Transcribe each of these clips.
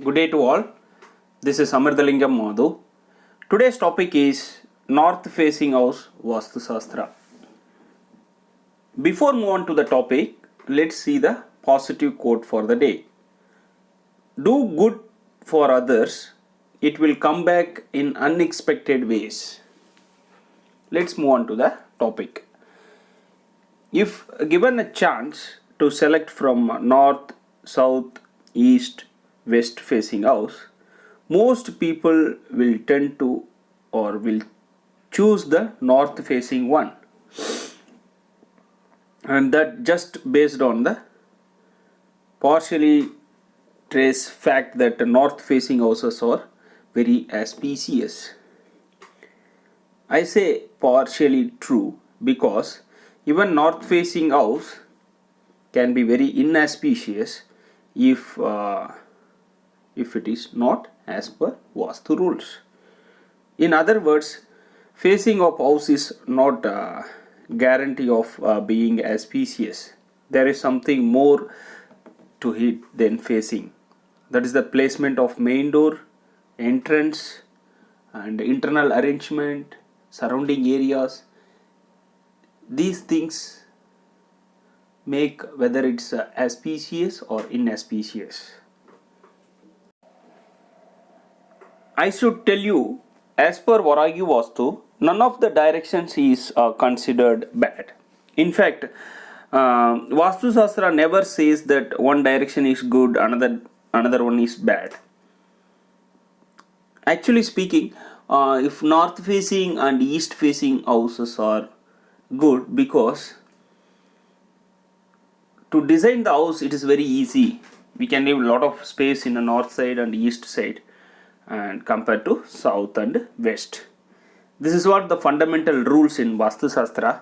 Good day to all. This is Amirthalingam Madhu. Today's topic is North Facing House Vastu Shastra. Before move on to the topic, let's see the positive quote for the day. Do good for others, it will come back in unexpected ways. Let's move on to the topic. If given a chance to select from north, south, east, west facing house, most people will tend to or will choose the north facing one, and that just based on the partially trace fact that the north facing houses are very auspicious. I say partially true because even north facing house can be very inauspicious if it is not as per Vastu rules. In other words, facing of house is not a guarantee of being auspicious. There is something more to it than facing. That is the placement of main door, entrance, and internal arrangement, surrounding areas. These things make whether it's auspicious or inauspicious. I should tell you, as per Varagi Vastu, none of the directions is considered bad. In fact, Vastu Shastra never says that one direction is good, another one is bad. Actually speaking, if north facing and east facing houses are good, because to design the house it is very easy. We can leave a lot of space in the north side and east side, and compared to south and west. This is what the fundamental rules in Vastu Shastra.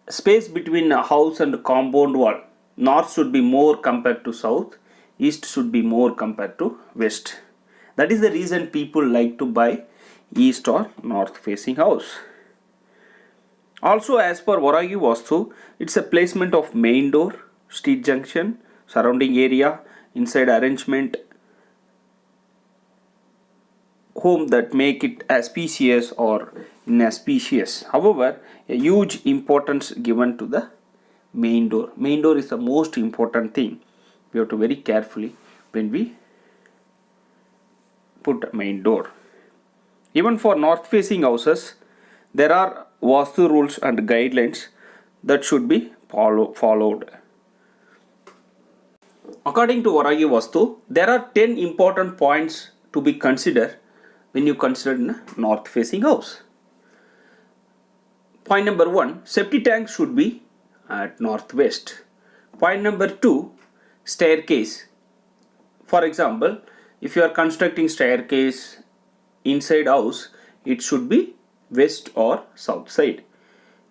Space between a house and compound wall, north should be more compared to south, east should be more compared to west. That is the reason people like to buy east or north facing house. Also, as per Varagi Vastu, it's a placement of main door, street junction, surrounding area, inside arrangement, home that make it auspicious or inauspicious. However, a huge importance given to the main door. Main door is the most important thing. We have to very carefully when we put main door. Even for north facing houses, there are Vastu rules and guidelines that should be followed. According to Varagi Vastu, there are 10 important points to be considered when you consider a north facing house. Point number 1, septic tank should be at northwest. Point number 2, staircase. For example, if you are constructing staircase inside house, it should be west or south side.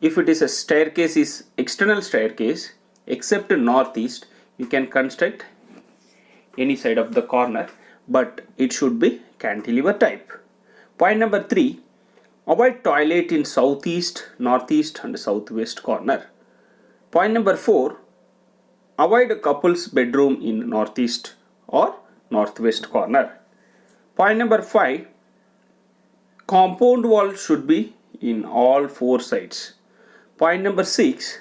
If it is a staircase is external staircase except northeast, you can construct any side of the corner, but it should be cantilever type. Point number 3, avoid toilet in southeast, northeast and southwest corner. Point number 4, avoid a couple's bedroom in northeast or northwest corner. Point number 5, compound wall should be in all 4 sides. Point number 6,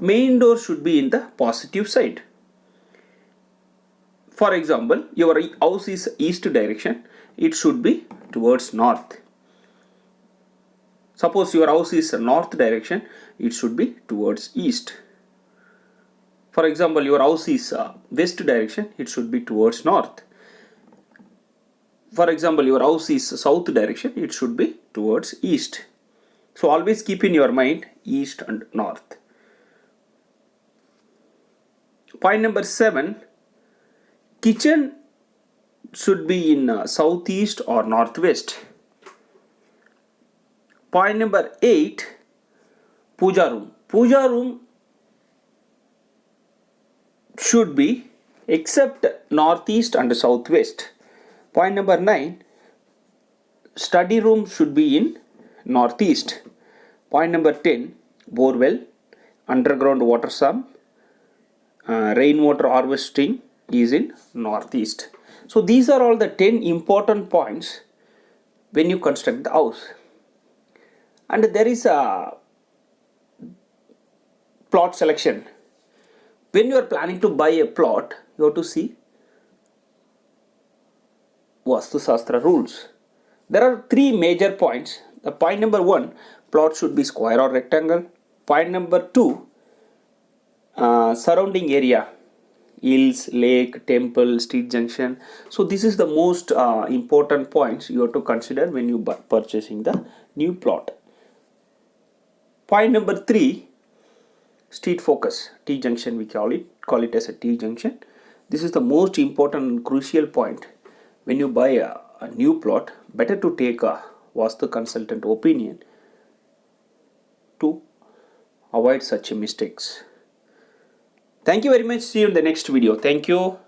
main door should be in the positive side. For example, your house is east direction, it should be towards north. Suppose your house is north direction, it should be towards east. For example, your house is west direction, it should be towards north. For example, your house is south direction, it should be towards east. So always keep in your mind east and north. Point number 7, kitchen should be in southeast or northwest. Point number 8, puja room. Puja room should be except northeast and southwest. Point number 9, study room should be in northeast. Point number 10, borewell, underground water sump, rainwater harvesting is in northeast. So these are all the 10 important points when you construct the house. And there is a plot selection. When you are planning to buy a plot, you have to see Vastu Shastra rules. There are three major points. The point number 1, plot should be square or rectangle. Point number 2, surrounding area, hills, lake, temple, street junction. So this is the most important points you have to consider when you purchasing the new plot. Point number 3, street focus, T junction we call it as a T junction. This is the most important and crucial point when you buy a new plot. Better to take a Vastu consultant opinion to avoid such mistakes. Thank you very much. See you in the next video. Thank you.